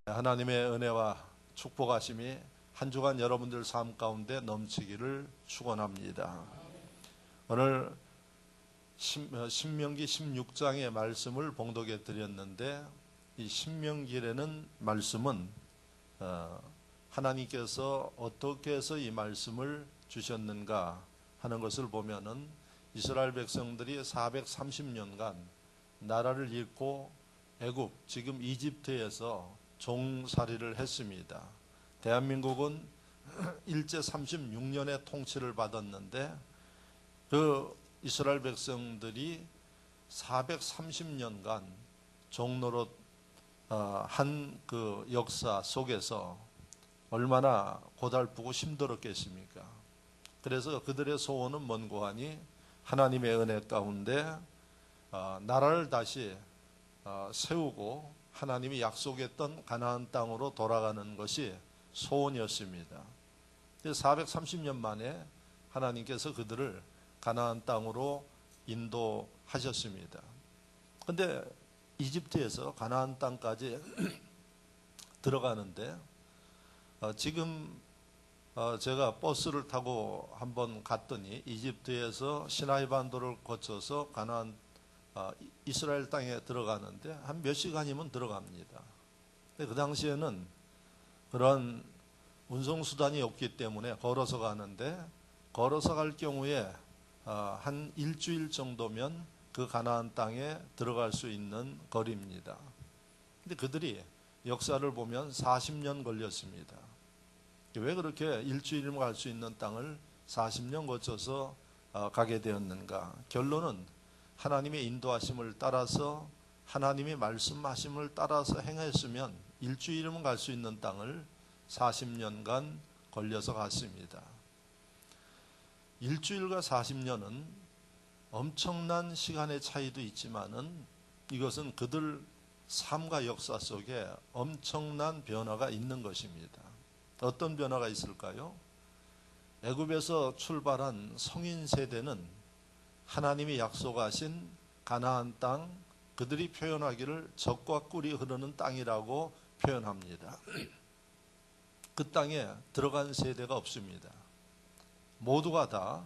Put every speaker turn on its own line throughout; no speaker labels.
하나님의 은혜와 축복하심이 한 주간 여러분들 삶 가운데 넘치기를 축원합니다. 오늘 신명기 16장의 말씀을 봉독해 드렸는데, 이 신명기라는 말씀은 하나님께서 어떻게 해서 이 말씀을 주셨는가 하는 것을 보면은 이스라엘 백성들이 430년간 나라를 잃고 애굽, 지금 이집트에서 종살이를 했습니다. 대한민국은 일제 36년의 통치를 받았는데, 그 이스라엘 백성들이 430년간 종노릇 한 그 역사 속에서 얼마나 고달프고 힘들었겠습니까? 그래서 그들의 소원은 뭔고 하니 하나님의 은혜 가운데 나라를 다시 세우고 하나님이 약속했던 가나안 땅으로 돌아가는 것이 소원이었습니다. 430년 만에 하나님께서 그들을 가나안 땅으로 인도하셨습니다. 그런데 이집트에서 가나안 땅까지 들어가는데, 지금 제가 버스를 타고 한번 갔더니 이집트에서 시나이 반도를 거쳐서 가나안 이스라엘 땅에 들어가는데 한 몇 시간이면 들어갑니다. 근데 그 당시에는 그런 운송수단이 없기 때문에 걸어서 가는데, 걸어서 갈 경우에 한 일주일 정도면 그 가나안 땅에 들어갈 수 있는 거리입니다. 근데 그들이 역사를 보면 40년 걸렸습니다. 왜 그렇게 일주일이면 갈 수 있는 땅을 40년 거쳐서 가게 되었는가? 결론은 하나님의 인도하심을 따라서, 하나님의 말씀하심을 따라서 행했으면 일주일이면 갈 수 있는 땅을 40년간 걸려서 갔습니다. 일주일과 40년은 엄청난 시간의 차이도 있지만은 이것은 그들 삶과 역사 속에 엄청난 변화가 있는 것입니다. 어떤 변화가 있을까요? 애굽에서 출발한 성인 세대는 하나님이 약속하신 가나안 땅, 그들이 표현하기를 젖과 꿀이 흐르는 땅이라고 표현합니다. 그 땅에 들어간 세대가 없습니다. 모두가 다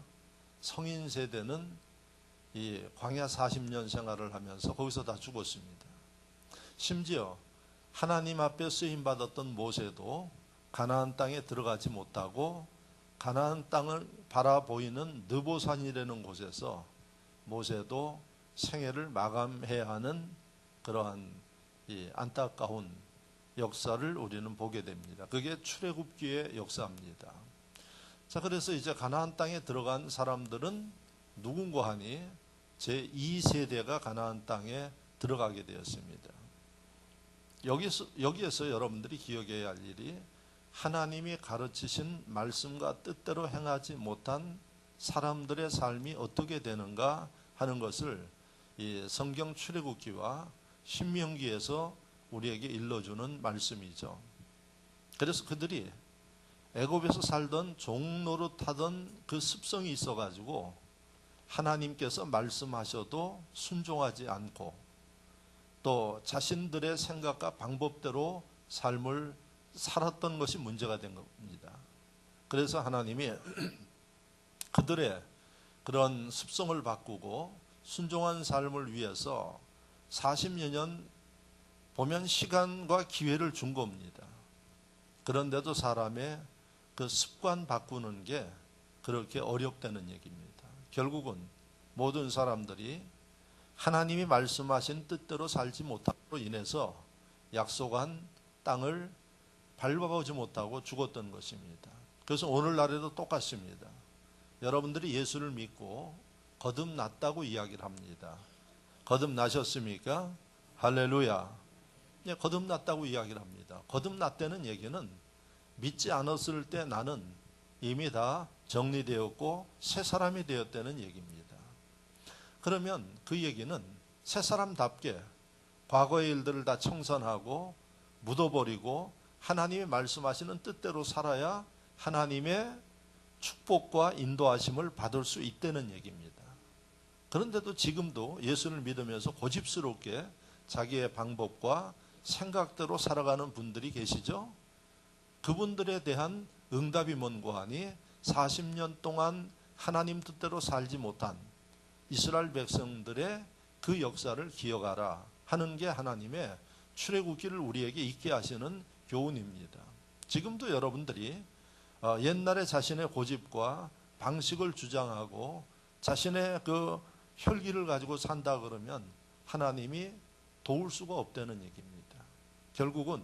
성인 세대는 이 광야 40년 생활을 하면서 거기서 다 죽었습니다. 심지어 하나님 앞에 쓰임 받았던 모세도 가나안 땅에 들어가지 못하고 가나안 땅을 바라보이는 느보산이라는 곳에서 모세도 생애를 마감해야 하는 그러한 이 안타까운 역사를 우리는 보게 됩니다. 그게 출애굽기의 역사입니다. 자, 그래서 이제 가나안 땅에 들어간 사람들은 누군가 하니 제2세대가 가나안 땅에 들어가게 되었습니다. 여기에서 여러분들이 기억해야 할 일이, 하나님이 가르치신 말씀과 뜻대로 행하지 못한 사람들의 삶이 어떻게 되는가 하는 것을 이 성경 출애굽기와 신명기에서 우리에게 일러주는 말씀이죠. 그래서 그들이 애굽에서 살던 종노릇하던 그 습성이 있어가지고 하나님께서 말씀하셔도 순종하지 않고 또 자신들의 생각과 방법대로 삶을 살았던 것이 문제가 된 겁니다. 그래서 하나님이 그들의 그런 습성을 바꾸고 순종한 삶을 위해서 40여 년 보면 시간과 기회를 준 겁니다. 그런데도 사람의 그 습관 바꾸는 게 그렇게 어렵다는 얘기입니다. 결국은 모든 사람들이 하나님이 말씀하신 뜻대로 살지 못함으로 인해서 약속한 땅을 밟아보지 못하고 죽었던 것입니다. 그래서 오늘날에도 똑같습니다. 여러분들이 예수를 믿고 거듭났다고 이야기를 합니다. 거듭나셨습니까? 할렐루야. 네, 거듭났다고 이야기를 합니다. 거듭났다는 얘기는 믿지 않았을 때 나는 이미 다 정리되었고 새 사람이 되었다는 얘기입니다. 그러면 그 얘기는 새 사람답게 과거의 일들을 다 청산하고 묻어버리고 하나님이 말씀하시는 뜻대로 살아야 하나님의 축복과 인도하심을 받을 수 있다는 얘기입니다. 그런데도 지금도 예수를 믿으면서 고집스럽게 자기의 방법과 생각대로 살아가는 분들이 계시죠. 그분들에 대한 응답이 뭔고 하니 40년 동안 하나님 뜻대로 살지 못한 이스라엘 백성들의 그 역사를 기억하라 하는 게 하나님의 출애굽기를 우리에게 있게 하시는 교훈입니다. 지금도 여러분들이 옛날에 자신의 고집과 방식을 주장하고 자신의 그 혈기를 가지고 산다 그러면 하나님이 도울 수가 없다는 얘기입니다. 결국은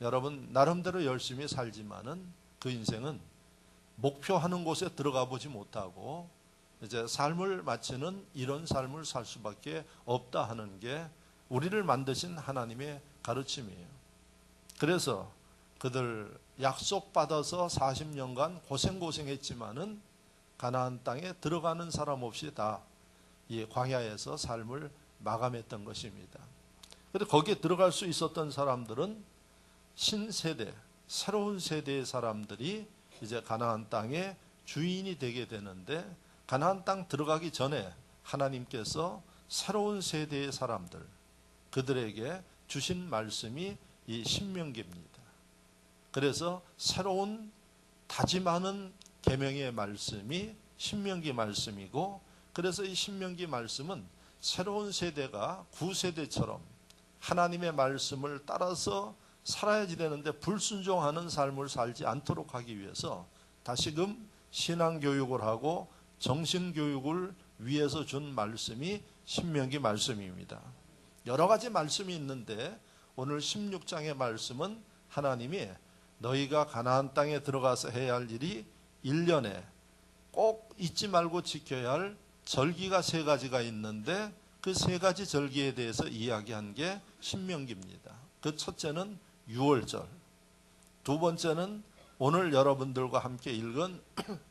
여러분 나름대로 열심히 살지만은 그 인생은 목표하는 곳에 들어가 보지 못하고 이제 삶을 마치는 이런 삶을 살 수밖에 없다 하는 게 우리를 만드신 하나님의 가르침이에요. 그래서 그들 약속받아서 40년간 고생했지만은 가나안 땅에 들어가는 사람 없이 다 이 광야에서 삶을 마감했던 것입니다. 그런데 거기에 들어갈 수 있었던 사람들은 신세대, 새로운 세대의 사람들이 이제 가나안 땅의 주인이 되게 되는데 가나안 땅 들어가기 전에 하나님께서 새로운 세대의 사람들, 그들에게 주신 말씀이 이 신명기입니다. 그래서 새로운 다짐하는 계명의 말씀이 신명기 말씀이고, 그래서 이 신명기 말씀은 새로운 세대가 구세대처럼 하나님의 말씀을 따라서 살아야지 되는데 불순종하는 삶을 살지 않도록 하기 위해서 다시금 신앙교육을 하고 정신교육을 위해서 준 말씀이 신명기 말씀입니다. 여러 가지 말씀이 있는데 오늘 16장의 말씀은 하나님이 너희가 가나안 땅에 들어가서 해야 할 일이 1년에 꼭 잊지 말고 지켜야 할 절기가 3가지가 있는데 그 3가지 절기에 대해서 이야기한 게 신명기입니다. 그 첫째는 유월절, 두 번째는 오늘 여러분들과 함께 읽은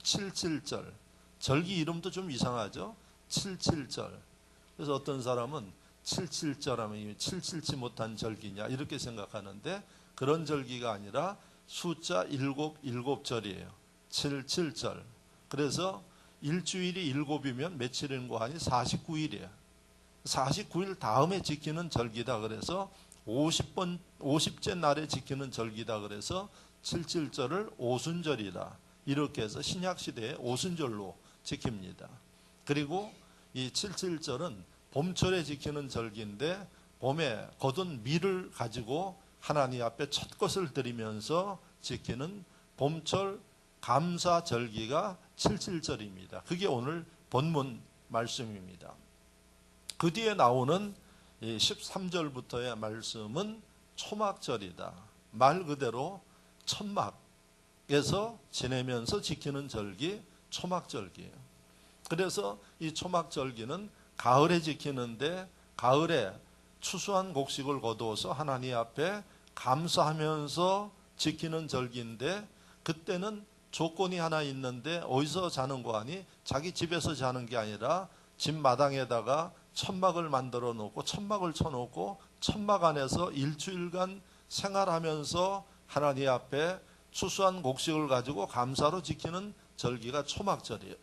77절, 절기 이름도 좀 이상하죠? 77절. 그래서 어떤 사람은 77절 하면 777치 못한 절기냐 이렇게 생각하는데 그런 절기가 아니라 숫자 7절이에요. 77절. 그래서 일주일이 7이면 며칠인고 하니 49일이에요. 49일 다음에 지키는 절기다 그래서 50째 날에 지키는 절기다 그래서 77절을 오순절이다. 이렇게 해서 신약시대에 오순절로 지킵니다. 그리고 이 77절은 봄철에 지키는 절기인데 봄에 거둔 밀을 가지고 하나님 앞에 첫 것을 드리면서 지키는 봄철 감사절기가 77절입니다. 그게 오늘 본문 말씀입니다. 그 뒤에 나오는 13절부터의 말씀은 초막절이다. 말 그대로 천막에서 지내면서 지키는 절기 초막절기예요. 그래서 이 초막절기는 가을에 지키는데 가을에 추수한 곡식을 거두어서 하나님 앞에 감사하면서 지키는 절기인데 그때는 조건이 하나 있는데 어디서 자는 거 아니? 자기 집에서 자는 게 아니라 집 마당에다가 천막을 만들어 놓고 천막을 쳐놓고 천막 안에서 일주일간 생활하면서 하나님 앞에 추수한 곡식을 가지고 감사로 지키는 절기가 초막절이에요.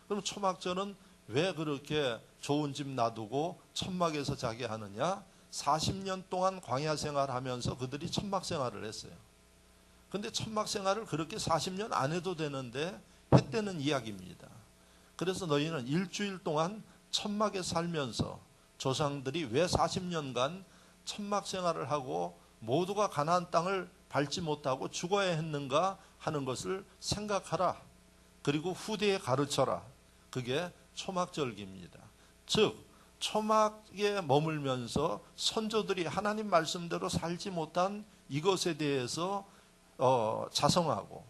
그럼 초막절은 왜 그렇게 좋은 집 놔두고 천막에서 자게 하느냐? 40년 동안 광야 생활하면서 그들이 천막 생활을 했어요. 근데 천막 생활을 그렇게 40년 안 해도 되는데 했다는 이야기입니다. 그래서 너희는 일주일 동안 천막에 살면서 조상들이 왜 40년간 천막 생활을 하고 모두가 가나안 땅을 밟지 못하고 죽어야 했는가 하는 것을 생각하라. 그리고 후대에 가르쳐라. 그게 초막절기입니다. 즉 초막에 머물면서 선조들이 하나님 말씀대로 살지 못한 이것에 대해서 자성하고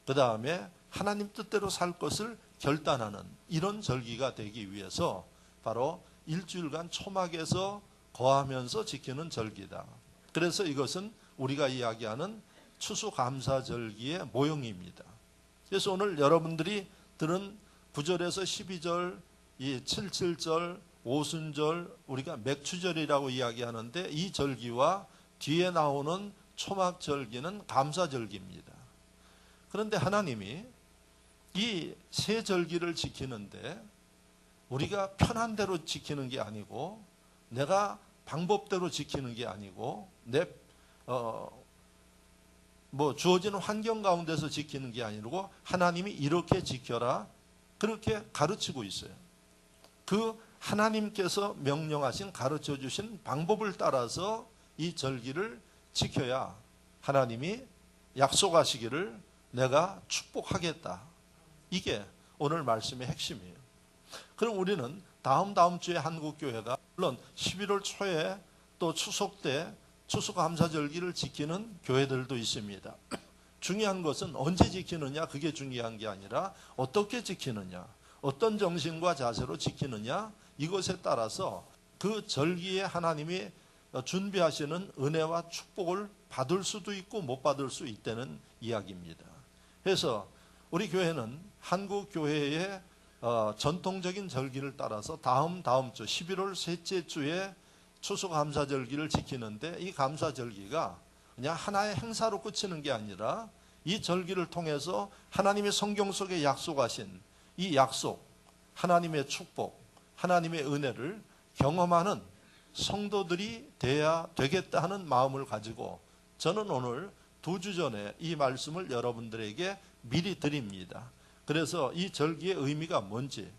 그 다음에 하나님 뜻대로 살 것을 결단하는 이런 절기가 되기 위해서 바로 일주일간 초막에서 거하면서 지키는 절기다. 그래서 이것은 우리가 이야기하는 추수감사절기의 모형입니다. 그래서 오늘 여러분들이 들은 9절에서 12절, 이 77절, 오순절, 우리가 맥추절이라고 이야기하는데 이 절기와 뒤에 나오는 초막절기는 감사절기입니다. 그런데 하나님이 이 세 절기를 지키는데 우리가 편한 대로 지키는 게 아니고 내가 방법대로 지키는 게 아니고 주어지는 환경 가운데서 지키는 게 아니고 하나님이 이렇게 지켜라 그렇게 가르치고 있어요. 그 하나님께서 명령하신 가르쳐 주신 방법을 따라서 이 절기를 지켜야 하나님이 약속하시기를 내가 축복하겠다. 이게 오늘 말씀의 핵심이에요. 그럼 우리는 다음 주에 한국교회가 물론 11월 초에 또 추석 때 추수감사절기를 지키는 교회들도 있습니다. 중요한 것은 언제 지키느냐 그게 중요한 게 아니라 어떻게 지키느냐 어떤 정신과 자세로 지키느냐 이것에 따라서 그 절기에 하나님이 준비하시는 은혜와 축복을 받을 수도 있고 못 받을 수 있다는 이야기입니다. 그래서 우리 교회는 한국 교회의 전통적인 절기를 따라서 다음 주 11월 셋째 주에 추수감사절기를 지키는데 이 감사절기가 그냥 하나의 행사로 그치는 게 아니라 이 절기를 통해서 하나님의 성경 속에 약속하신 이 약속, 하나님의 축복, 하나님의 은혜를 경험하는 성도들이 돼야 되겠다 하는 마음을 가지고 저는 오늘 2주 전에 이 말씀을 여러분들에게 미리 드립니다. 그래서 이 절기의 의미가 뭔지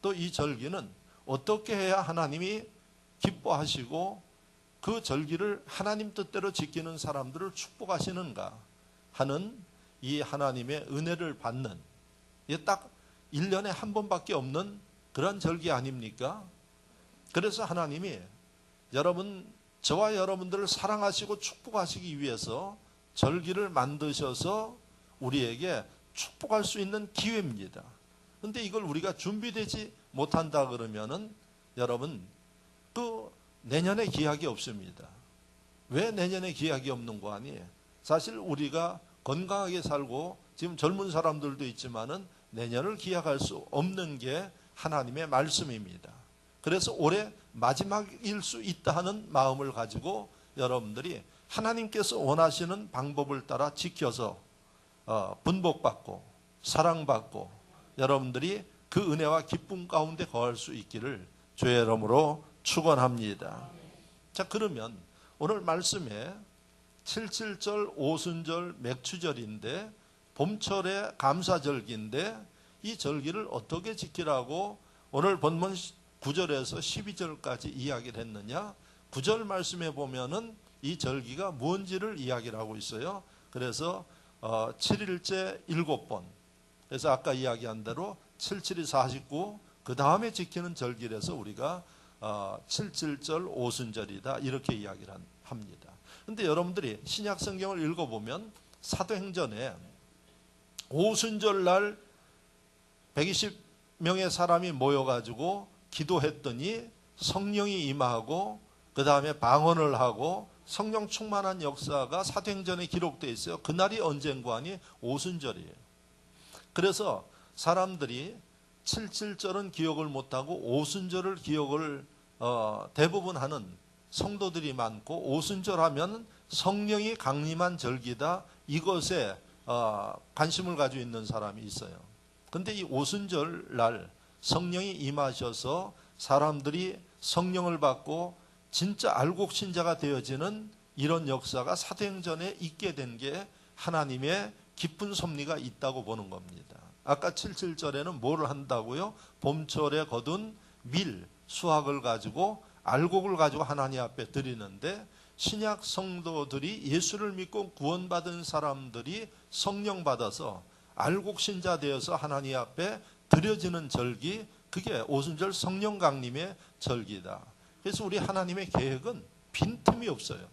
또 이 절기는 어떻게 해야 하나님이 기뻐하시고 그 절기를 하나님 뜻대로 지키는 사람들을 축복하시는가 하는 이 하나님의 은혜를 받는 이게 딱 1년에 한 번밖에 없는 그런 절기 아닙니까? 그래서 하나님이 저와 여러분들을 사랑하시고 축복하시기 위해서 절기를 만드셔서 우리에게 축복할 수 있는 기회입니다. 그런데 이걸 우리가 준비되지 못한다 그러면은 여러분 그 내년에 기약이 없습니다. 왜 내년에 기약이 없는 거 아니에요? 사실 우리가 건강하게 살고 지금 젊은 사람들도 있지만은 내년을 기약할 수 없는 게 하나님의 말씀입니다. 그래서 올해 마지막일 수 있다 하는 마음을 가지고 여러분들이 하나님께서 원하시는 방법을 따라 지켜서 분복받고 사랑받고 여러분들이 그 은혜와 기쁨 가운데 거할 수 있기를 주의 이름으로 축원합니다. 자, 그러면 오늘 말씀에 77절 오순절 맥추절인데 봄철의 감사절기인데 이 절기를 어떻게 지키라고 오늘 본문 9절에서 12절까지 이야기를 했느냐? 9절 말씀에 보면은 이 절기가 뭔지를 이야기를 하고 있어요. 그래서 7일째 7번. 그래서 아까 이야기한 대로 77이 49, 그 다음에 지키는 절기라서 우리가 77절 오순절이다 이렇게 이야기를 합니다. 그런데 여러분들이 신약 성경을 읽어보면 사도행전에 오순절 날 120명의 사람이 모여가지고 기도했더니 성령이 임하고 그 다음에 방언을 하고 성령 충만한 역사가 사도행전에 기록되어 있어요. 그날이 언젠가 하니 오순절이에요. 그래서 사람들이 77절은 기억을 못하고 오순절을 기억을 대부분 하는 성도들이 많고 오순절 하면 성령이 강림한 절기다 이것에 관심을 가지고 있는 사람이 있어요. 그런데 이 오순절 날 성령이 임하셔서 사람들이 성령을 받고 진짜 알곡신자가 되어지는 이런 역사가 사도행전에 있게 된 게 하나님의 깊은 섭리가 있다고 보는 겁니다. 아까 77절에는 뭐를 한다고요? 봄철에 거둔 밀, 수확을 가지고 알곡을 가지고 하나님 앞에 드리는데 신약 성도들이 예수를 믿고 구원받은 사람들이 성령 받아서 알곡신자 되어서 하나님 앞에 드려지는 절기, 그게 오순절 성령 강림의 절기다. 그래서 우리 하나님의 계획은 빈틈이 없어요.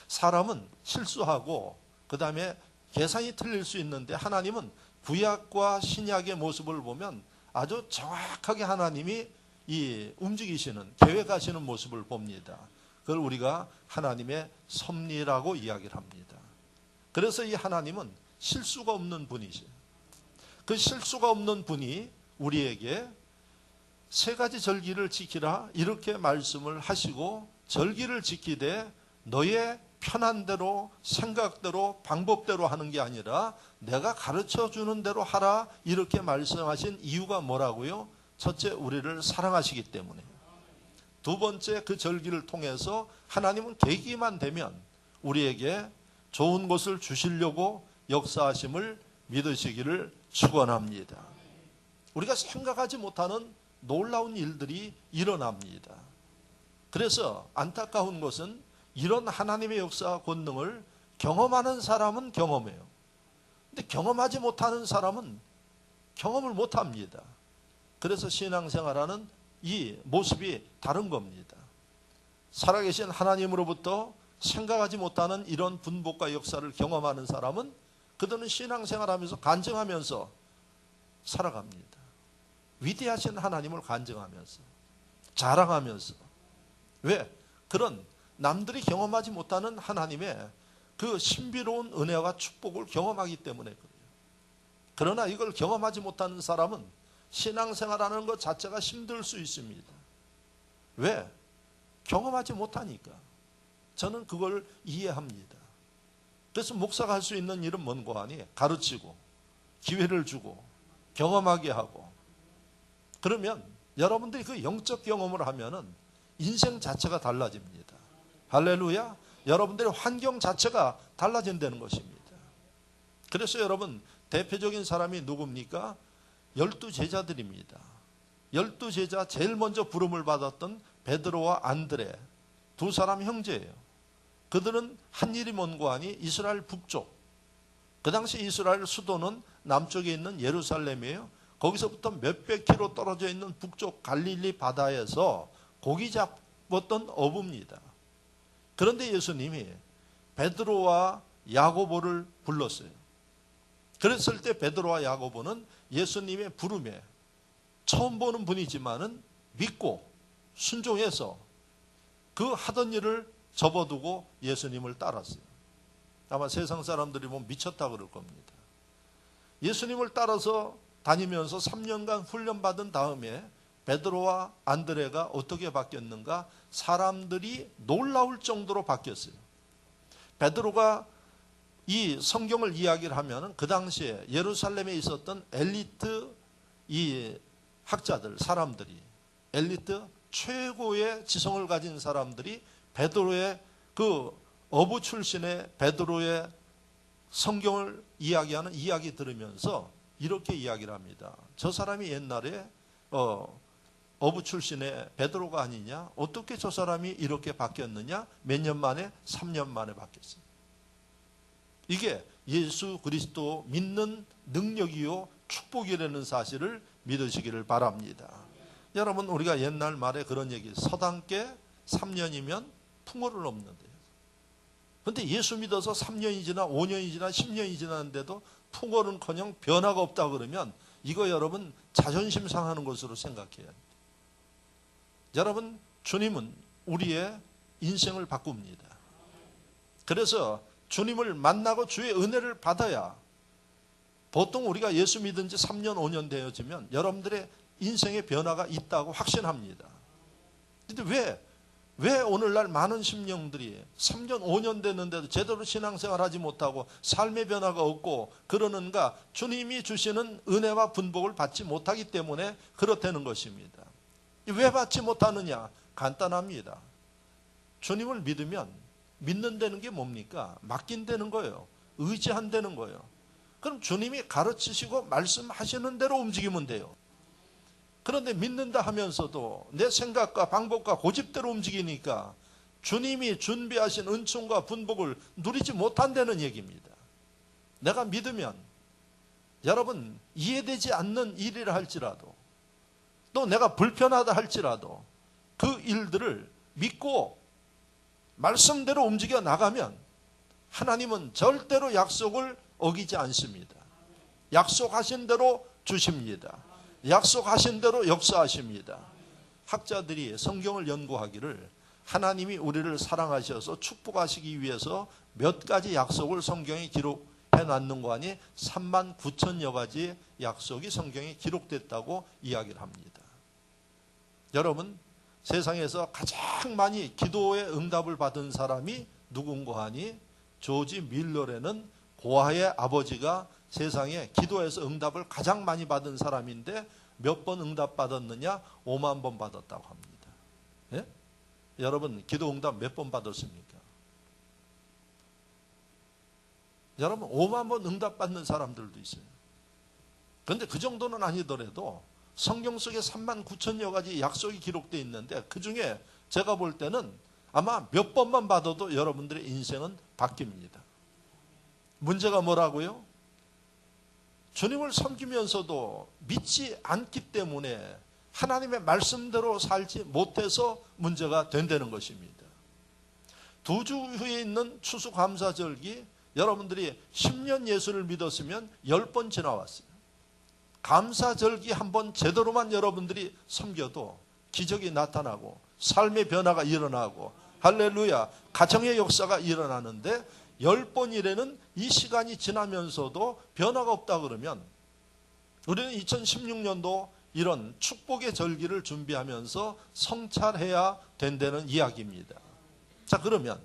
사람은 실수하고 그 다음에 계산이 틀릴 수 있는데 하나님은 구약과 신약의 모습을 보면 아주 정확하게 하나님이 움직이시는 계획하시는 모습을 봅니다. 그걸 우리가 하나님의 섭리라고 이야기를 합니다. 그래서 이 하나님은 실수가 없는 분이세요. 그 실수가 없는 분이 우리에게 3가지 절기를 지키라 이렇게 말씀을 하시고 절기를 지키되 너의 편한 대로 생각대로 방법대로 하는 게 아니라 내가 가르쳐 주는 대로 하라 이렇게 말씀하신 이유가 뭐라고요? 첫째, 우리를 사랑하시기 때문에. 두 번째 그 절기를 통해서 하나님은 계기만 되면 우리에게 좋은 것을 주시려고 역사하심을 믿으시기를 축원합니다. 우리가 생각하지 못하는 놀라운 일들이 일어납니다. 그래서 안타까운 것은 이런 하나님의 역사와 권능을 경험하는 사람은 경험해요. 근데 경험하지 못하는 사람은 경험을 못합니다. 그래서 신앙생활하는 이 모습이 다른 겁니다. 살아계신 하나님으로부터 생각하지 못하는 이런 분복과 역사를 경험하는 사람은 그들은 신앙생활하면서 간증하면서 살아갑니다. 위대하신 하나님을 간증하면서 자랑하면서. 왜? 그런 남들이 경험하지 못하는 하나님의 그 신비로운 은혜와 축복을 경험하기 때문에 그래요. 그러나 이걸 경험하지 못하는 사람은 신앙생활하는 것 자체가 힘들 수 있습니다. 왜? 경험하지 못하니까. 저는 그걸 이해합니다. 그래서 목사가 할 수 있는 일은 뭔고 하니 가르치고 기회를 주고 경험하게 하고, 그러면 여러분들이 그 영적 경험을 하면은 인생 자체가 달라집니다. 할렐루야. 여러분들의 환경 자체가 달라진다는 것입니다. 그래서 여러분, 대표적인 사람이 누굽니까? 12제자들입니다. 12제자 제일 먼저 부름을 받았던 베드로와 안드레 두 사람 형제예요. 그들은 한 일이 뭔고 하니 이스라엘 북쪽, 그 당시 이스라엘 수도는 남쪽에 있는 예루살렘이에요. 거기서부터 몇백 킬로 떨어져 있는 북쪽 갈릴리 바다에서 고기 잡았던 어부입니다. 그런데 예수님이 베드로와 야고보를 불렀어요. 그랬을 때 베드로와 야고보는 예수님의 부름에 처음 보는 분이지만은 믿고 순종해서 그 하던 일을 접어두고 예수님을 따랐어요. 아마 세상 사람들이 보면 미쳤다 그럴 겁니다. 예수님을 따라서 다니면서 3년간 훈련받은 다음에 베드로와 안드레가 어떻게 바뀌었는가? 사람들이 놀라울 정도로 바뀌었어요. 베드로가 이 성경을 이야기를 하면 그 당시에 예루살렘에 있었던 엘리트 이 학자들, 사람들이, 엘리트 최고의 지성을 가진 사람들이 베드로의 그 어부 출신의 베드로의 성경을 이야기하는 이야기 들으면서 이렇게 이야기를 합니다. 저 사람이 옛날에 어부 출신의 베드로가 아니냐? 어떻게 저 사람이 이렇게 바뀌었느냐? 몇 년 만에? 3년 만에 바뀌었어요. 이게 예수 그리스도 믿는 능력이요 축복이라는 사실을 믿으시기를 바랍니다. 여러분, 우리가 옛날 말에 그런 얘기, 서당께 3년이면 풍어를 없는데요. 그런데 예수 믿어서 3년이 지나 5년이 지나 10년이 지났는데도 풍어는커녕 변화가 없다 그러면 이거 여러분 자존심 상하는 것으로 생각해야 합니다. 여러분, 주님은 우리의 인생을 바꿉니다. 그래서 주님을 만나고 주의 은혜를 받아야, 보통 우리가 예수 믿은 지 3년 5년 되어지면 여러분들의 인생의 변화가 있다고 확신합니다. 그런데 왜 오늘날 많은 심령들이 3년 5년 됐는데도 제대로 신앙생활하지 못하고 삶의 변화가 없고 그러는가? 주님이 주시는 은혜와 분복을 받지 못하기 때문에 그렇다는 것입니다. 왜 받지 못하느냐? 간단합니다. 주님을 믿으면 믿는다는 게 뭡니까? 맡긴다는 거예요. 의지한다는 거예요. 그럼 주님이 가르치시고 말씀하시는 대로 움직이면 돼요. 그런데 믿는다 하면서도 내 생각과 방법과 고집대로 움직이니까 주님이 준비하신 은총과 분복을 누리지 못한다는 얘기입니다. 내가 믿으면 여러분 이해되지 않는 일이라 할지라도 또 내가 불편하다 할지라도 그 일들을 믿고 말씀대로 움직여 나가면 하나님은 절대로 약속을 어기지 않습니다. 약속하신 대로 주십니다. 약속하신 대로 역사하십니다. 학자들이 성경을 연구하기를 하나님이 우리를 사랑하셔서 축복하시기 위해서 몇 가지 약속을 성경에 기록해 놨는가 하니 3만 9천여 가지 약속이 성경에 기록됐다고 이야기를 합니다. 여러분, 세상에서 가장 많이 기도의 응답을 받은 사람이 누군가 하니 조지 밀러라는 고아의 아버지가 세상에 기도에서 응답을 가장 많이 받은 사람인데 몇 번 응답 받았느냐? 5만 번 받았다고 합니다. 예? 여러분 기도 응답 몇 번 받았습니까? 여러분 5만 번 응답받는 사람들도 있어요. 그런데 그 정도는 아니더라도 성경 속에 3만 9천여 가지 약속이 기록되어 있는데 그 중에 제가 볼 때는 아마 몇 번만 받아도 여러분들의 인생은 바뀝니다. 문제가 뭐라고요? 주님을 섬기면서도 믿지 않기 때문에 하나님의 말씀대로 살지 못해서 문제가 된다는 것입니다. 2주 후에 있는 추수감사절기, 여러분들이 10년 예수를 믿었으면 10번 지나왔어요. 감사절기 한번 제대로만 여러분들이 섬겨도 기적이 나타나고 삶의 변화가 일어나고 할렐루야, 가정의 역사가 일어나는데 10번이라는 이 시간이 지나면서도 변화가 없다 그러면 우리는 2016년도 이런 축복의 절기를 준비하면서 성찰해야 된다는 이야기입니다. 자, 그러면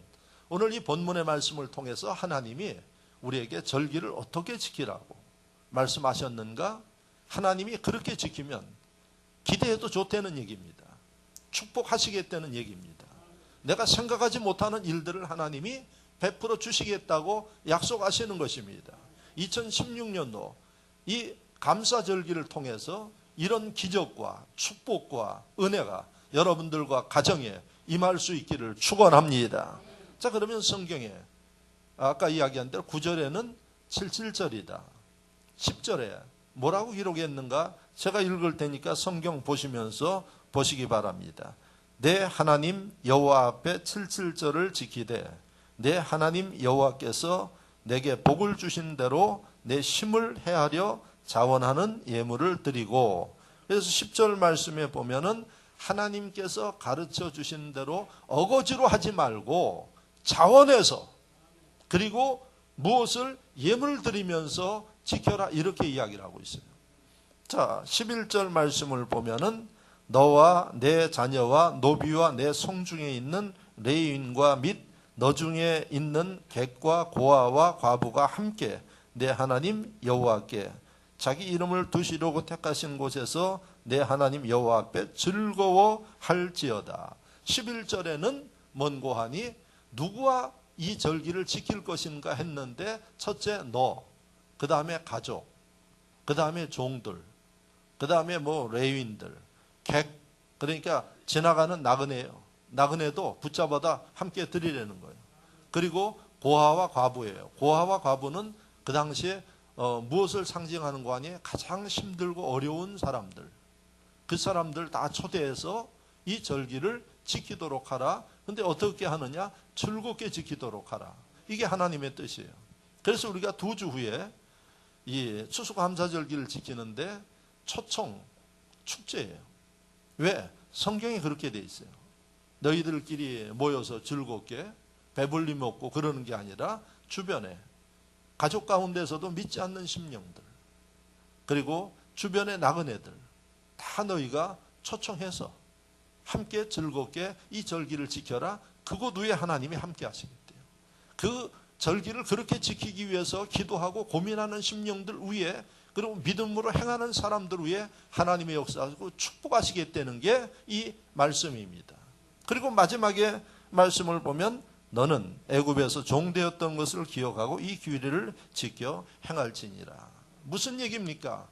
오늘 이 본문의 말씀을 통해서 하나님이 우리에게 절기를 어떻게 지키라고 말씀하셨는가? 하나님이 그렇게 지키면 기대해도 좋다는 얘기입니다. 축복하시겠다는 얘기입니다. 내가 생각하지 못하는 일들을 하나님이 베풀어 주시겠다고 약속하시는 것입니다. 2016년도 이 감사절기를 통해서 이런 기적과 축복과 은혜가 여러분들과 가정에 임할 수 있기를 축원합니다. 자, 그러면 성경에 아까 이야기한 대로 9절에는 77절이다. 10절에 뭐라고 기록했는가? 제가 읽을 테니까 성경 보시면서 보시기 바랍니다. 내 하나님 여호와 앞에 77절을 지키되 내 하나님 여호와께서 내게 복을 주신 대로 내 심을 헤아려 자원하는 예물을 드리고, 그래서 10절 말씀에 보면은 하나님께서 가르쳐 주신 대로 어거지로 하지 말고 자원해서, 그리고 무엇을 예물을 드리면서 지켜라, 이렇게 이야기를 하고 있어요. 자, 11절 말씀을 보면은 너와 내 자녀와 노비와 내 성중에 있는 레위인과 및 너 중에 있는 객과 고아와 과부가 함께 내 하나님 여호와께 자기 이름을 두시려고 택하신 곳에서 내 하나님 여호와 앞에 즐거워할지어다. 11절에는 먼고하니 누구와 이 절기를 지킬 것인가 했는데, 첫째 너, 그 다음에 가족, 그 다음에 종들, 그 다음에 레위인들, 객, 그러니까 지나가는 나그네예요. 나그네도 붙잡아다 함께 드리려는 거예요. 그리고 고아와 과부예요. 고아와 과부는 그 당시에 무엇을 상징하는 거 아니에요? 가장 힘들고 어려운 사람들, 그 사람들 다 초대해서 이 절기를 지키도록 하라. 근데 어떻게 하느냐? 즐겁게 지키도록 하라. 이게 하나님의 뜻이에요. 그래서 우리가 2주 후에 이 추수감사절기를 지키는데 초청 축제예요. 왜? 성경이 그렇게 돼 있어요. 너희들끼리 모여서 즐겁게 배불리 먹고 그러는 게 아니라 주변에 가족 가운데서도 믿지 않는 심령들, 그리고 주변의 나그네들 다 너희가 초청해서 함께 즐겁게 이 절기를 지켜라. 그곳 위에 하나님이 함께 하시겠대요. 그 절기를 그렇게 지키기 위해서 기도하고 고민하는 심령들 위에, 그리고 믿음으로 행하는 사람들 위에 하나님의 역사하시고 축복하시겠다는 게 이 말씀입니다. 그리고 마지막에 말씀을 보면 너는 애굽에서 종되었던 것을 기억하고 이 규례를 지켜 행할지니라. 무슨 얘기입니까?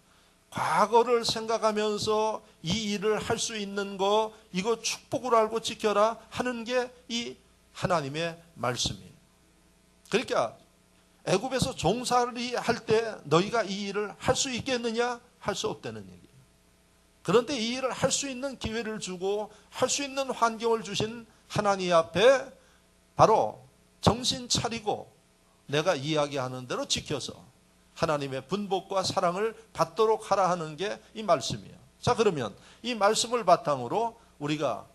과거를 생각하면서 이 일을 할 수 있는 거, 이거 축복으로 알고 지켜라 하는 게 이 하나님의 말씀이에요. 그러니까 애굽에서 종살이 할 때 너희가 이 일을 할 수 있겠느냐? 할 수 없다는 얘기예요. 그런데 이 일을 할 수 있는 기회를 주고 할 수 있는 환경을 주신 하나님 앞에 바로 정신 차리고 내가 이야기하는 대로 지켜서 하나님의 분복과 사랑을 받도록 하라 하는 게 이 말씀이에요. 자, 그러면 이 말씀을 바탕으로 우리가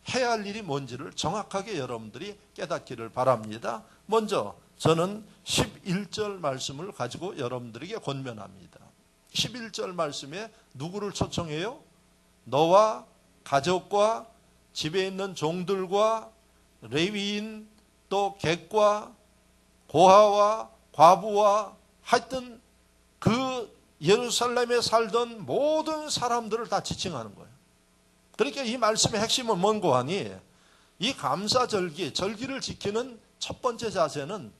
해야 할 일이 뭔지를 정확하게 여러분들이 깨닫기를 바랍니다. 먼저 저는 11절 말씀을 가지고 여러분들에게 권면합니다. 11절 말씀에 누구를 초청해요? 너와 가족과 집에 있는 종들과 레위인, 또 객과 고아와 과부와 하여튼 그 예루살렘에 모든 사람들을 다 지칭하는 거예요. 그러니까 이 말씀의 핵심은 뭔고 하니 이 감사절기, 절기를 지키는 첫 번째 자세는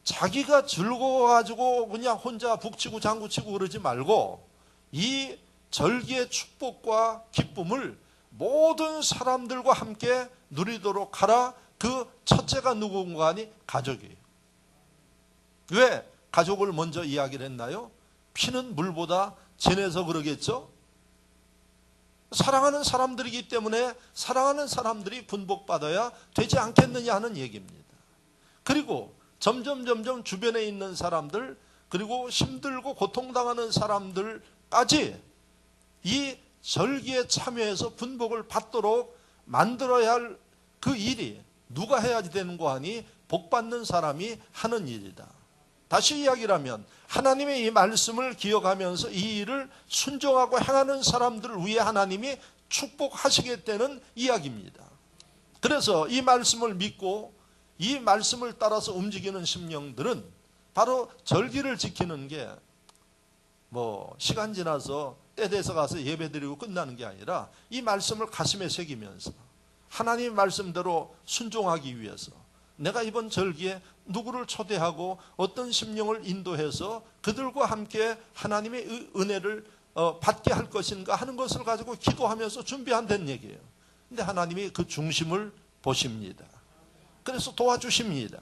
자기가 즐거워가지고 그냥 혼자 북치고 장구치고 그러지 말고 이 절기의 축복과 기쁨을 모든 사람들과 함께 누리도록 하라. 그 첫째가 누군가 하니 가족이에요. 왜 가족을 먼저 이야기를 했나요? 피는 물보다 진해서 그러겠죠? 사랑하는 사람들이기 때문에 사랑하는 사람들이 분복받아야 되지 않겠느냐 하는 얘기입니다. 그리고 점점 주변에 있는 사람들, 그리고 힘들고 고통당하는 사람들까지 이 절기에 참여해서 분복을 받도록 만들어야 할 그 일이 누가 해야 되는 거 하니 복받는 사람이 하는 일이다. 다시 이야기를 하면 하나님의 이 말씀을 기억하면서 이 일을 순종하고 행하는 사람들을 위해 하나님이 축복하시겠다는 이야기입니다. 그래서 이 말씀을 믿고 이 말씀을 따라서 움직이는 심령들은 바로 절기를 지키는 게 시간 지나서 때 돼서 가서 예배드리고 끝나는 게 아니라 이 말씀을 가슴에 새기면서 하나님의 말씀대로 순종하기 위해서 내가 이번 절기에 누구를 초대하고 어떤 심령을 인도해서 그들과 함께 하나님의 은혜를 받게 할 것인가 하는 것을 가지고 기도하면서 준비한다는 얘기예요. 근데 하나님이 그 중심을 보십니다. 그래서 도와주십니다.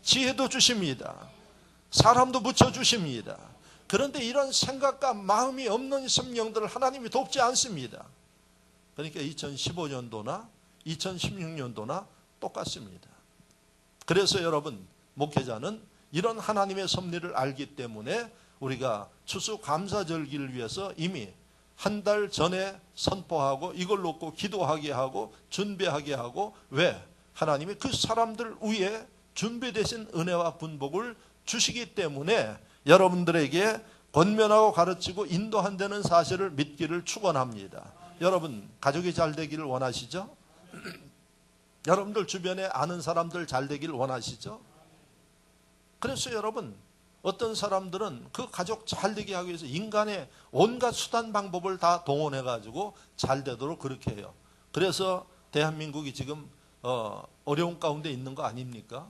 지혜도 주십니다. 사람도 붙여주십니다. 그런데 이런 생각과 마음이 없는 심령들을 하나님이 돕지 않습니다. 그러니까 2015년도나 2016년도나 똑같습니다. 그래서 여러분, 목회자는 이런 하나님의 섭리를 알기 때문에 우리가 추수감사절기를 위해서 이미 한 달 전에 선포하고 이걸 놓고 기도하게 하고 준비하게 하고, 왜? 하나님이 그 사람들 위에 준비되신 은혜와 분복을 주시기 때문에 여러분들에게 권면하고 가르치고 인도한다는 사실을 믿기를 축원합니다. 여러분, 가족이 잘 되기를 원하시죠? 여러분들 주변에 아는 사람들 잘 되기를 원하시죠? 그래서 여러분, 어떤 사람들은 그 가족 잘 되게 하기 위해서 인간의 온갖 수단 방법을 다 동원해 가지고 잘 되도록 그렇게 해요. 그래서 대한민국이 지금 어려운 가운데 있는 거 아닙니까?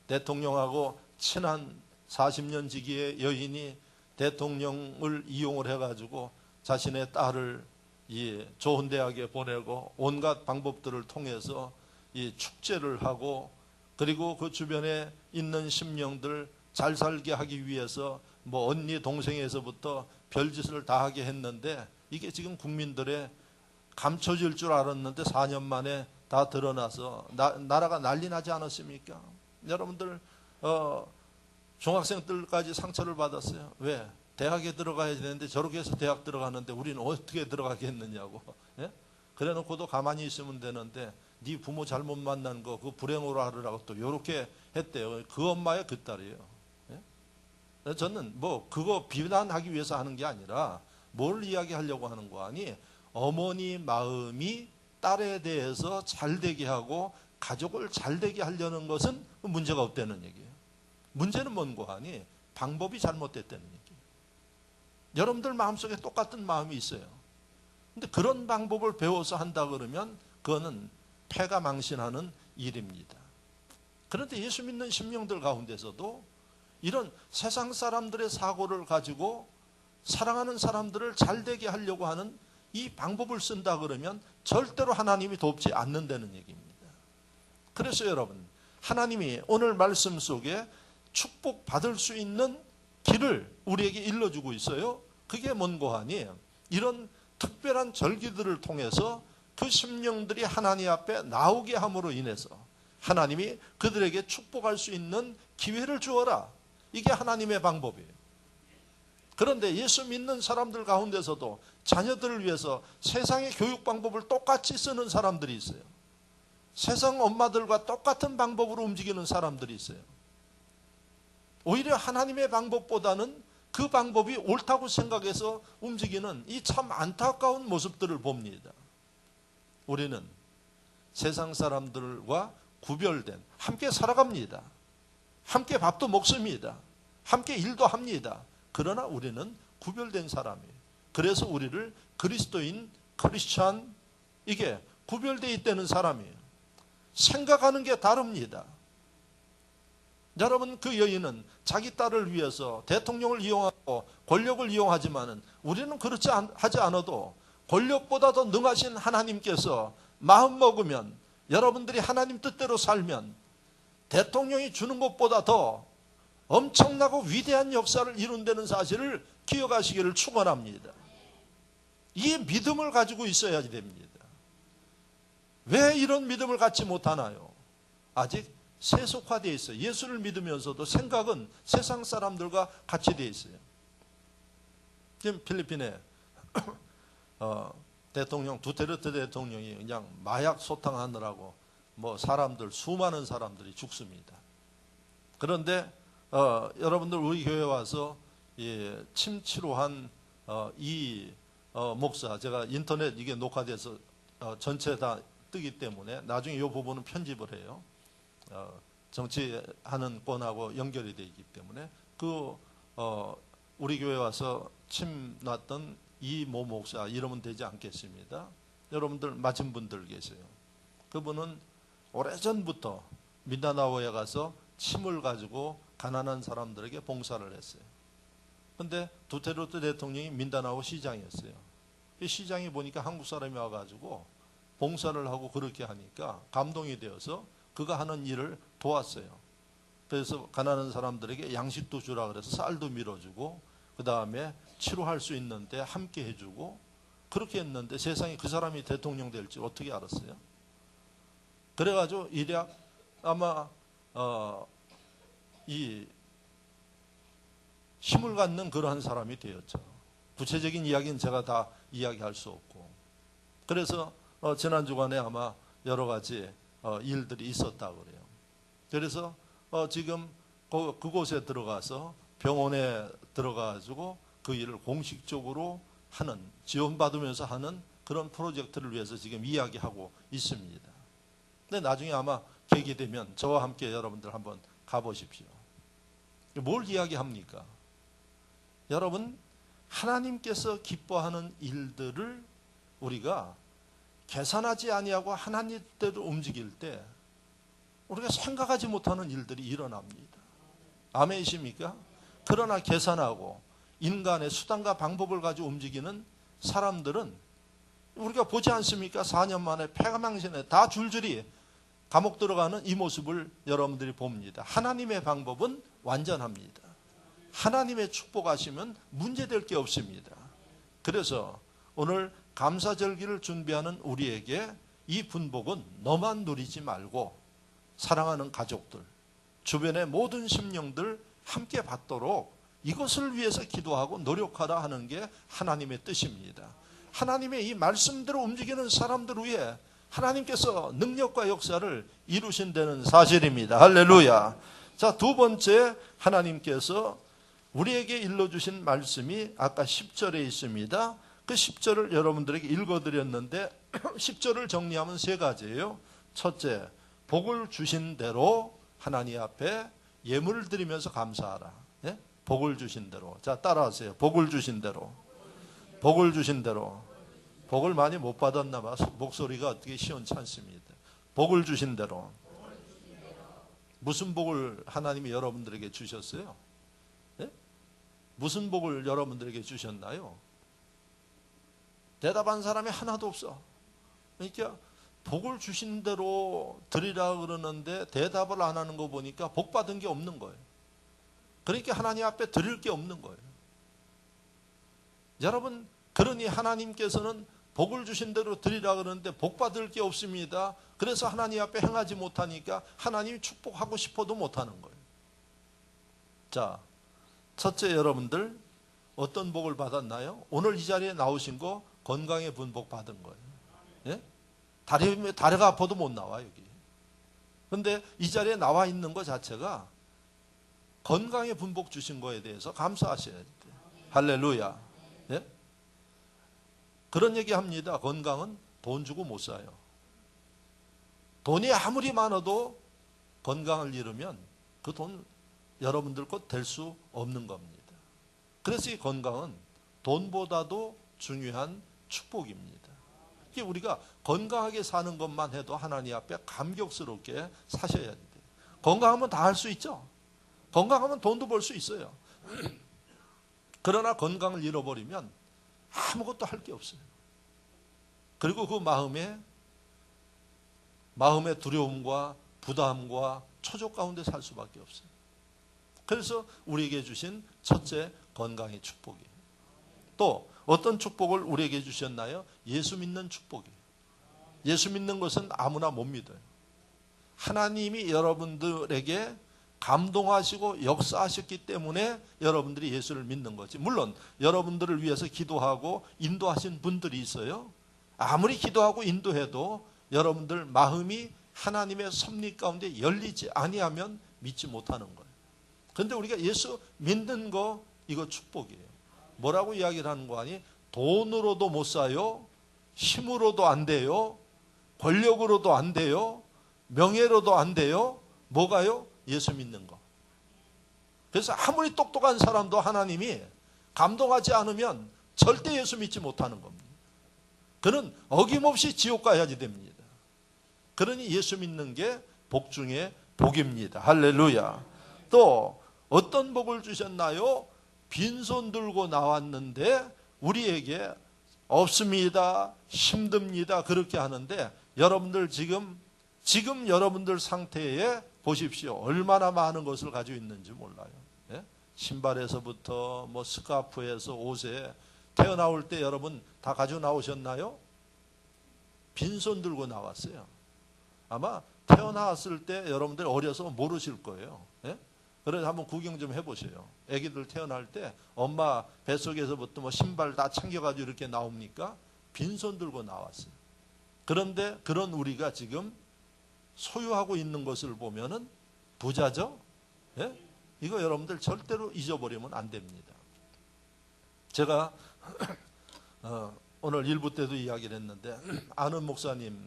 대통령하고 친한 40년 지기의 여인이 대통령을 이용을 해가지고 자신의 딸을 이 좋은 대학에 보내고 온갖 방법들을 통해서 이 축제를 하고, 그리고 그 주변에 있는 심령들 잘 살게 하기 위해서 언니 동생에서부터 별짓을 다 하게 했는데, 이게 지금 국민들의 감춰질 줄 알았는데 4년 만에 다 드러나서 나라가 난리 나지 않았습니까? 여러분들 중학생들까지 상처를 받았어요. 왜? 대학에 들어가야 되는데 저렇게 해서 대학 들어가는데 우리는 어떻게 들어가겠느냐고. 예? 그래 놓고도 가만히 있으면 되는데 네 부모 잘못 만난 거 그 불행으로 하느라고 또 이렇게 했대요. 그 엄마의 그 딸이에요. 예? 저는 그거 비난하기 위해서 하는 게 아니라 뭘 이야기하려고 하는 거 아니, 어머니 마음이 딸에 대해서 잘 되게 하고 가족을 잘 되게 하려는 것은 문제가 없다는 얘기예요. 문제는 뭔고 하니 방법이 잘못됐다는 얘기예요. 여러분들 마음속에 똑같은 마음이 있어요. 근데 그런 방법을 배워서 한다 그러면 그거는 패가 망신하는 일입니다. 그런데 예수 믿는 심령들 가운데서도 이런 세상 사람들의 사고를 가지고 사랑하는 사람들을 잘 되게 하려고 하는 이 방법을 쓴다 그러면 절대로 하나님이 돕지 않는다는 얘기입니다. 그래서 여러분, 하나님이 오늘 말씀 속에 축복받을 수 있는 길을 우리에게 일러주고 있어요. 그게 뭔고 하니, 이런 특별한 절기들을 통해서 그 심령들이 하나님 앞에 나오게 함으로 인해서 하나님이 그들에게 축복할 수 있는 기회를 주어라. 이게 하나님의 방법이에요. 그런데 예수 믿는 사람들 가운데서도 자녀들을 위해서 세상의 교육 방법을 똑같이 쓰는 사람들이 있어요. 세상 엄마들과 똑같은 방법으로 움직이는 사람들이 있어요. 오히려 하나님의 방법보다는 그 방법이 옳다고 생각해서 움직이는 이 참 안타까운 모습들을 봅니다. 우리는 세상 사람들과 구별된, 함께 살아갑니다. 함께 밥도 먹습니다. 함께 일도 합니다. 그러나 우리는 구별된 사람이에요. 그래서 우리를 그리스도인, 크리스찬, 이게 구별되어 있다는 사람이에요. 생각하는 게 다릅니다. 여러분, 그 여인은 자기 딸을 위해서 대통령을 이용하고 권력을 이용하지만은 우리는 그렇지 하지 않아도 권력보다 더 능하신 하나님께서 마음 먹으면, 여러분들이 하나님 뜻대로 살면 대통령이 주는 것보다 더 엄청나고 위대한 역사를 이룬다는 사실을 기억하시기를 축원합니다. 이 믿음을 가지고 있어야 됩니다. 왜 이런 믿음을 갖지 못하나요? 아직 세속화되어 있어요. 예수를 믿으면서도 생각은 세상 사람들과 같이 되어 있어요. 지금 필리핀에 대통령 두테르테 대통령이 그냥 마약 소탕하느라고 사람들, 수많은 사람들이 죽습니다. 그런데 여러분들 우리 교회 와서 침 치료한 이 목사, 제가 인터넷 이게 녹화돼서 전체 다 뜨기 때문에 나중에 이 부분은 편집을 해요. 정치하는 건하고 연결이 되어 있기 때문에 우리 교회 와서 침 놨던 이 모 목사 이름은 되지 않겠습니다. 여러분들 맞은 분들 계세요. 그분은 오래전부터 민다나오에 가서 침을 가지고 가난한 사람들에게 봉사를 했어요. 그런데 두테르테 대통령이 민다나오 시장이었어요. 이 시장이 보니까 한국 사람이 와가지고 봉사를 하고 그렇게 하니까 감동이 되어서 그가 하는 일을 도왔어요. 그래서 가난한 사람들에게 양식도 주라 그래서 쌀도 밀어주고, 그 다음에 치료할 수 있는데 함께 해주고, 그렇게 했는데 세상에 그 사람이 대통령 될 줄 어떻게 알았어요? 그래가지고 일약 아마 이 힘을 갖는 그러한 사람이 되었죠. 구체적인 이야기는 제가 다 이야기할 수 없고, 그래서 지난 주간에 아마 여러 가지 일들이 있었다고 그래요. 그래서 지금 그곳에 들어가서 병원에 들어가가지고 그 일을 공식적으로 하는, 지원받으면서 하는 그런 프로젝트를 위해서 지금 이야기하고 있습니다. 근데 나중에 아마 계기 되면 저와 함께 여러분들 한번 가보십시오. 뭘 이야기합니까? 여러분, 하나님께서 기뻐하는 일들을 우리가 계산하지 아니하고 하나님대로 움직일 때 우리가 생각하지 못하는 일들이 일어납니다. 아멘이십니까? 그러나 계산하고 인간의 수단과 방법을 가지고 움직이는 사람들은 우리가 보지 않습니까? 4년 만에 폐가망신에 다 줄줄이 감옥 들어가는 이 모습을 여러분들이 봅니다. 하나님의 방법은 완전합니다. 하나님의 축복하시면 문제될 게 없습니다. 그래서 오늘 감사절기를 준비하는 우리에게 이 분복은 너만 누리지 말고 사랑하는 가족들, 주변의 모든 심령들 함께 받도록 이것을 위해서 기도하고 노력하라 하는 게 하나님의 뜻입니다. 하나님의 이 말씀대로 움직이는 사람들 위해 하나님께서 능력과 역사를 이루신다는 사실입니다. 할렐루야. 자, 두 번째, 하나님께서 우리에게 일러주신 말씀이 아까 10절에 있습니다. 그 10절을 여러분들에게 읽어드렸는데 10절을 정리하면 세 가지예요. 첫째, 복을 주신 대로 하나님 앞에 예물을 드리면서 감사하라. 예? 복을 주신 대로. 자, 따라하세요. 복을 주신 대로. 복을 주신 대로. 복을 많이 못 받았나 봐. 목소리가 어떻게 시원치 않습니다. 복을 주신 대로. 무슨 복을 하나님이 여러분들에게 주셨어요? 예? 무슨 복을 여러분들에게 주셨나요? 대답한 사람이 하나도 없어. 그러니까 복을 주신 대로 드리라 그러는데 대답을 안 하는 거 보니까 복 받은 게 없는 거예요. 그러니까 하나님 앞에 드릴 게 없는 거예요. 여러분, 그러니 하나님께서는 복을 주신 대로 드리라 그러는데 복 받을 게 없습니다. 그래서 하나님 앞에 행하지 못하니까 하나님이 축복하고 싶어도 못하는 거예요. 자, 첫째, 여러분들 어떤 복을 받았나요? 오늘 이 자리에 나오신 거 건강의 분복 받은 거예요. 예? 다리가 아파도 못 나와 여기. 그런데 이 자리에 나와 있는 것 자체가 건강의 분복 주신 거에 대해서 감사하셔야 돼요. 할렐루야. 예? 그런 얘기 합니다. 건강은 돈 주고 못 사요. 돈이 아무리 많아도 건강을 잃으면 그 돈 여러분들 것 될 수 없는 겁니다. 그래서 이 건강은 돈보다도 중요한 축복입니다. 우리가 건강하게 사는 것만 해도 하나님 앞에 감격스럽게 사셔야 돼요. 건강하면 다 할 수 있죠. 건강하면 돈도 벌 수 있어요. 그러나 건강을 잃어버리면 아무것도 할 게 없어요. 그리고 그 마음의 두려움과 부담과 초조 가운데 살 수밖에 없어요. 그래서 우리에게 주신 첫째, 건강의 축복이에요. 또 어떤 축복을 우리에게 주셨나요? 예수 믿는 축복이에요. 예수 믿는 것은 아무나 못 믿어요. 하나님이 여러분들에게 감동하시고 역사하셨기 때문에 여러분들이 예수를 믿는 거지. 물론 여러분들을 위해서 기도하고 인도하신 분들이 있어요. 아무리 기도하고 인도해도 여러분들 마음이 하나님의 섭리 가운데 열리지 아니하면 믿지 못하는 거예요. 그런데 우리가 예수 믿는 거, 이거 축복이에요. 뭐라고 이야기를 하는 거 아니? 돈으로도 못 사요. 힘으로도 안 돼요. 권력으로도 안 돼요. 명예로도 안 돼요. 뭐가요? 예수 믿는 거. 그래서 아무리 똑똑한 사람도 하나님이 감동하지 않으면 절대 예수 믿지 못하는 겁니다. 그는 어김없이 지옥 가야지 됩니다. 그러니 예수 믿는 게 복 중에 복입니다. 할렐루야. 또 어떤 복을 주셨나요? 빈손 들고 나왔는데 우리에게 없습니다, 힘듭니다, 그렇게 하는데 여러분들 지금 여러분들 상태에 보십시오. 얼마나 많은 것을 가지고 있는지 몰라요. 예? 신발에서부터 뭐 스카프에서 옷에, 태어나올 때 여러분 다 가지고 나오셨나요? 빈손 들고 나왔어요. 아마 태어났을 때 여러분들 어려서 모르실 거예요. 예? 그래서 한번 구경 좀 해보세요. 아기들 태어날 때 엄마 뱃속에서부터 뭐 신발 다 챙겨가지고 이렇게 나옵니까? 빈손 들고 나왔어요. 그런데 그런 우리가 지금 소유하고 있는 것을 보면은 부자죠? 예? 이거 여러분들 절대로 잊어버리면 안 됩니다. 제가 오늘 일부 때도 이야기를 했는데 아는 목사님이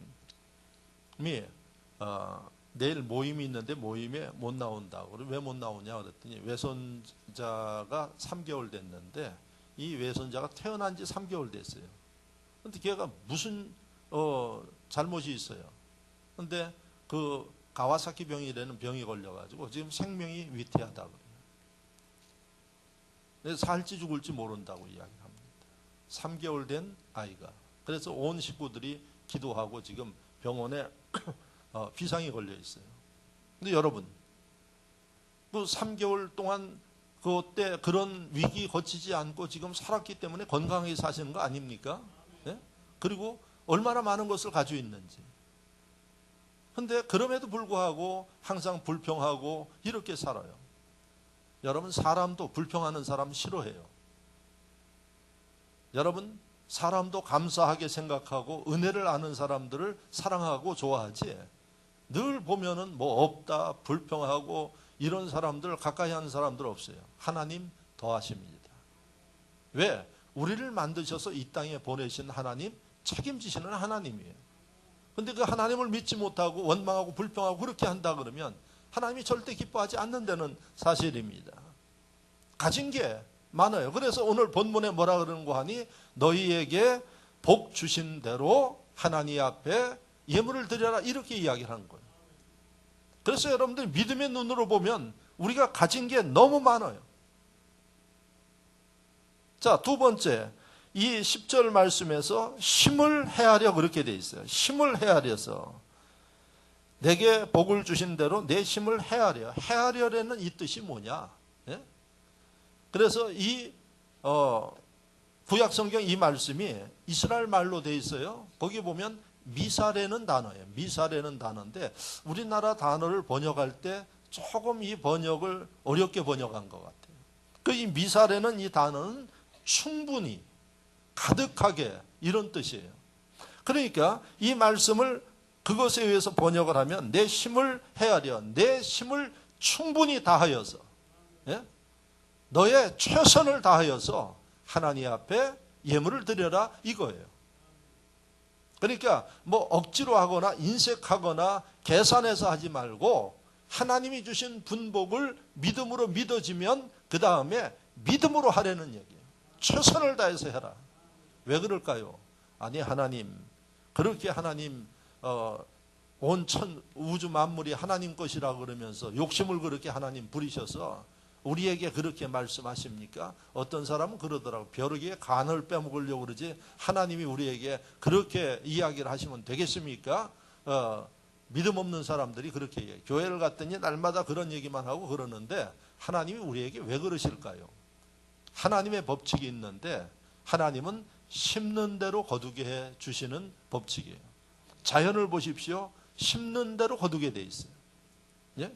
내일 모임이 있는데 모임에 못 나온다고. 왜 못 나오냐 그랬더니 외손자가 3개월 됐는데 이 외손자가 태어난 지 3개월 됐어요. 그런데 걔가 무슨 잘못이 있어요. 그런데 그 가와사키 병이라는 병이 걸려가지고 지금 생명이 위태하다고 그래요. 살지 죽을지 모른다고 이야기합니다. 3개월 된 아이가. 그래서 온 식구들이 기도하고 지금 병원에 비상이 걸려 있어요. 근데 여러분, 그 3개월 동안 그때 그런 위기 거치지 않고 지금 살았기 때문에 건강하게 사시는 거 아닙니까? 네? 그리고 얼마나 많은 것을 가지고 있는지. 근데 그럼에도 불구하고 항상 불평하고 이렇게 살아요. 여러분, 사람도 불평하는 사람 싫어해요. 여러분, 사람도 감사하게 생각하고 은혜를 아는 사람들을 사랑하고 좋아하지. 늘 보면은 뭐 없다, 불평하고 이런 사람들, 가까이 하는 사람들 없어요. 하나님 더하십니다. 왜? 우리를 만드셔서 이 땅에 보내신 하나님, 책임지시는 하나님이에요. 근데 그 하나님을 믿지 못하고 원망하고 불평하고 그렇게 한다 그러면 하나님이 절대 기뻐하지 않는다는 사실입니다. 가진 게 많아요. 그래서 오늘 본문에 뭐라 그러는 거 하니? 너희에게 복 주신 대로 하나님 앞에 예물을 드려라, 이렇게 이야기를 하는 거예요. 그래서 여러분들 믿음의 눈으로 보면 우리가 가진 게 너무 많아요. 자, 두 번째, 이 10절 말씀에서 힘을 헤아려 그렇게 돼 있어요. 힘을 헤아려서 내게 복을 주신 대로 내 힘을 헤아려. 헤아려라는 이 뜻이 뭐냐? 예? 그래서 이 구약 성경 이 말씀이 이스라엘 말로 돼 있어요. 거기 보면 미사라는 단어예요. 미사라는 단어인데 우리나라 단어를 번역할 때 조금 이 번역을 어렵게 번역한 것 같아요. 그 이 미사라는 이 단어는 충분히, 가득하게, 이런 뜻이에요. 그러니까 이 말씀을 그것에 의해서 번역을 하면 내 힘을 헤아려, 내 힘을 충분히 다하여서, 예? 너의 최선을 다하여서 하나님 앞에 예물을 드려라, 이거예요. 그러니까 뭐 억지로 하거나 인색하거나 계산해서 하지 말고 하나님이 주신 분복을 믿음으로 믿어지면 그 다음에 믿음으로 하라는 얘기예요. 최선을 다해서 해라. 왜 그럴까요? 아니, 하나님, 그렇게 하나님 온 우주 만물이 하나님 것이라 그러면서 욕심을 그렇게 하나님 부리셔서 우리에게 그렇게 말씀하십니까? 어떤 사람은 그러더라고. 벼룩의 간을 빼먹으려고 그러지 하나님이 우리에게 그렇게 이야기를 하시면 되겠습니까? 믿음 없는 사람들이 그렇게 얘기해요. 교회를 갔더니 날마다 그런 얘기만 하고 그러는데 하나님이 우리에게 왜 그러실까요? 하나님의 법칙이 있는데 하나님은 심는 대로 거두게 해 주시는 법칙이에요. 자연을 보십시오. 심는 대로 거두게 돼 있어요. 예?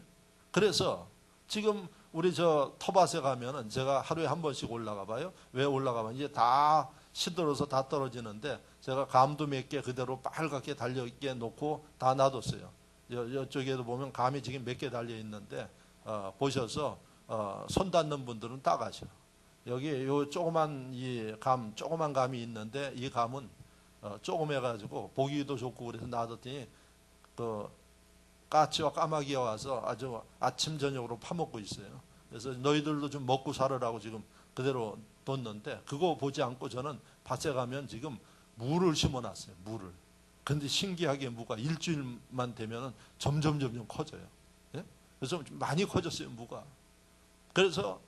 그래서 지금 우리 저 터밭에 가면은 제가 하루에 한 번씩 올라가 봐요. 왜 올라가면 이제 다 시들어서 다 떨어지는데 제가 감도 몇 개 그대로 빨갛게 달려있게 놓고 다 놔뒀어요. 이쪽에도 보면 감이 지금 몇 개 달려 있는데 보셔서 손 닿는 분들은 따가셔. 여기 요 조그만 조그만 감이 있는데 이 감은 조그매가지고 보기도 좋고 그래서 놔뒀더니 그 까치와 까마귀가 와서 아주 아침 저녁으로 파먹고 있어요. 그래서 너희들도 좀 먹고 살으라고 지금 그대로 뒀는데 그거 보지 않고 저는 밭에 가면 지금 무를 심어놨어요. 무를. 근데 신기하게 무가 일주일만 되면은 점점 커져요. 예? 그래서 좀 많이 커졌어요. 무가. 그래서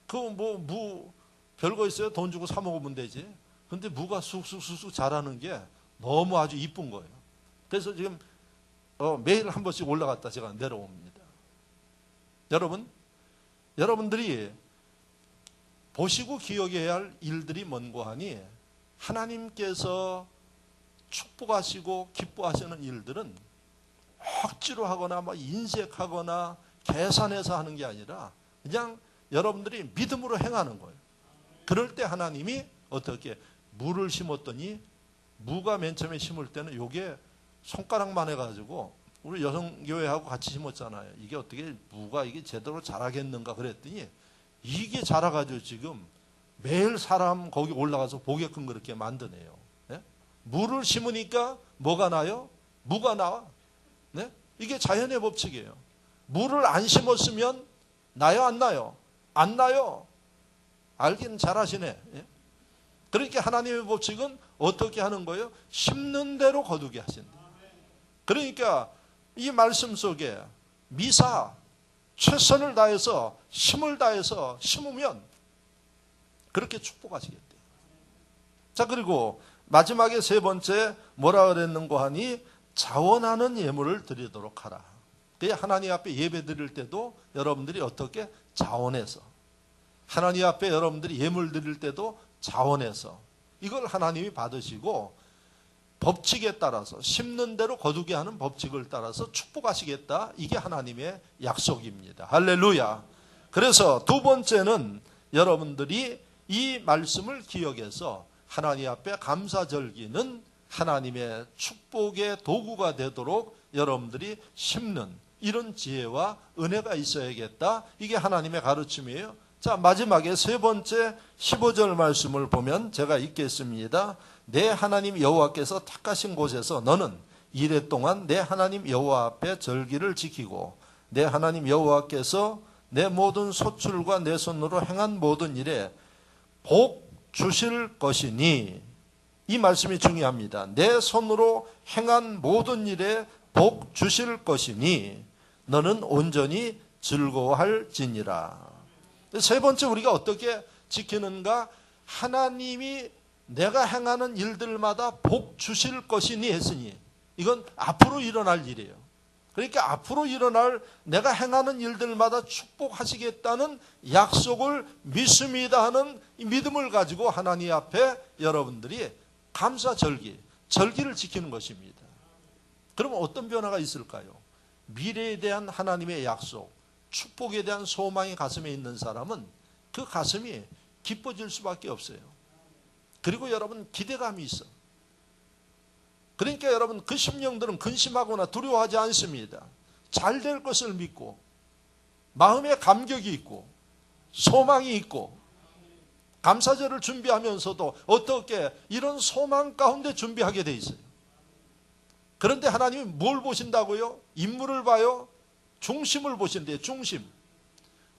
그 무 별거 있어요. 돈 주고 사 먹으면 되지. 근데 무가 쑥쑥 자라는 게 너무 아주 이쁜 거예요. 그래서 지금 매일 한 번씩 올라갔다 제가 내려옵니다. 여러분들이 보시고 기억해야 할 일들이 뭔고 하니 하나님께서 축복하시고 기뻐하시는 일들은 억지로 하거나 인색하거나 계산해서 하는 게 아니라 그냥 여러분들이 믿음으로 행하는 거예요. 그럴 때 하나님이 어떻게 무를 심었더니 무가 맨 처음에 심을 때는 요게 손가락만 해가지고 우리 여성교회하고 같이 심었잖아요. 이게 어떻게 무가 이게 제대로 자라겠는가 그랬더니 이게 자라가지고 지금 매일 사람 거기 올라가서 보게끔 그렇게 만드네요. 네? 무를 심으니까 뭐가 나요? 무가 나와. 네? 이게 자연의 법칙이에요. 무를 안 심었으면 나요 안 나요? 안 나요. 알긴 잘하시네. 예? 그러니까 하나님의 법칙은 어떻게 하는 거예요? 심는 대로 거두게 하신다. 그러니까 이 말씀 속에 미사 최선을 다해서 힘을 다해서 심으면 그렇게 축복하시겠대요. 자, 그리고 마지막에 세 번째 뭐라 그랬는고 하니 자원하는 예물을 드리도록 하라. 하나님 앞에 예배 드릴 때도 여러분들이 어떻게 자원해서 하나님 앞에 여러분들이 예물 드릴 때도 자원해서 이걸 하나님이 받으시고 법칙에 따라서 심는 대로 거두게 하는 법칙을 따라서 축복하시겠다. 이게 하나님의 약속입니다. 할렐루야. 그래서 두 번째는 여러분들이 이 말씀을 기억해서 하나님 앞에 감사절기는 하나님의 축복의 도구가 되도록 여러분들이 심는 이런 지혜와 은혜가 있어야겠다. 이게 하나님의 가르침이에요. 자, 마지막에 세 번째 15절 말씀을 보면 제가 읽겠습니다. 내 하나님 여호와께서 택하신 곳에서 너는 이레 동안 내 하나님 여호와 앞에 절기를 지키고 내 하나님 여호와께서 내 모든 소출과 내 손으로 행한 모든 일에 복 주실 것이니 이 말씀이 중요합니다. 내 손으로 행한 모든 일에 복 주실 것이니 너는 온전히 즐거워할지니라. 세 번째 우리가 어떻게 지키는가? 하나님이 내가 행하는 일들마다 복 주실 것이니 했으니 이건 앞으로 일어날 일이에요. 그러니까 앞으로 일어날 내가 행하는 일들마다 축복하시겠다는 약속을 믿습니다 하는 이 믿음을 가지고 하나님 앞에 여러분들이 절기를 지키는 것입니다. 그러면 어떤 변화가 있을까요? 미래에 대한 하나님의 약속, 축복에 대한 소망이 가슴에 있는 사람은 그 가슴이 기뻐질 수밖에 없어요. 그리고 여러분 기대감이 있어. 그러니까 여러분 그 심령들은 근심하거나 두려워하지 않습니다. 잘 될 것을 믿고 마음에 감격이 있고 소망이 있고 감사절을 준비하면서도 어떻게 이런 소망 가운데 준비하게 돼 있어요. 그런데 하나님이 뭘 보신다고요? 인물을 봐요? 중심을 보신대요. 중심.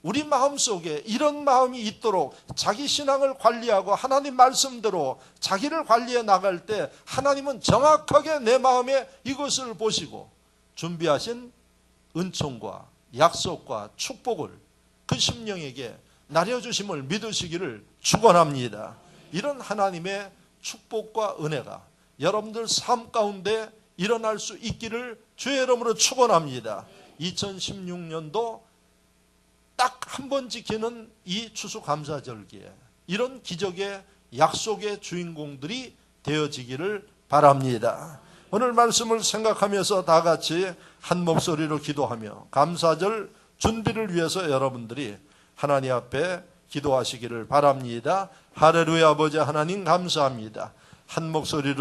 우리 마음속에 이런 마음이 있도록 자기 신앙을 관리하고 하나님 말씀대로 자기를 관리해 나갈 때 하나님은 정확하게 내 마음에 이것을 보시고 준비하신 은총과 약속과 축복을 그 심령에게 나눠주심을 믿으시기를 축원합니다. 이런 하나님의 축복과 은혜가 여러분들 삶 가운데 일어날 수 있기를 주의 이름으로 축원합니다. 2016년도 딱 한 번 지키는 이 추수감사절기에 이런 기적의 약속의 주인공들이 되어지기를 바랍니다. 오늘 말씀을 생각하면서 다 같이 한 목소리로 기도하며 감사절 준비를 위해서 여러분들이 하나님 앞에 기도하시기를 바랍니다. 할렐루야. 아버지 하나님 감사합니다. 한 목소리로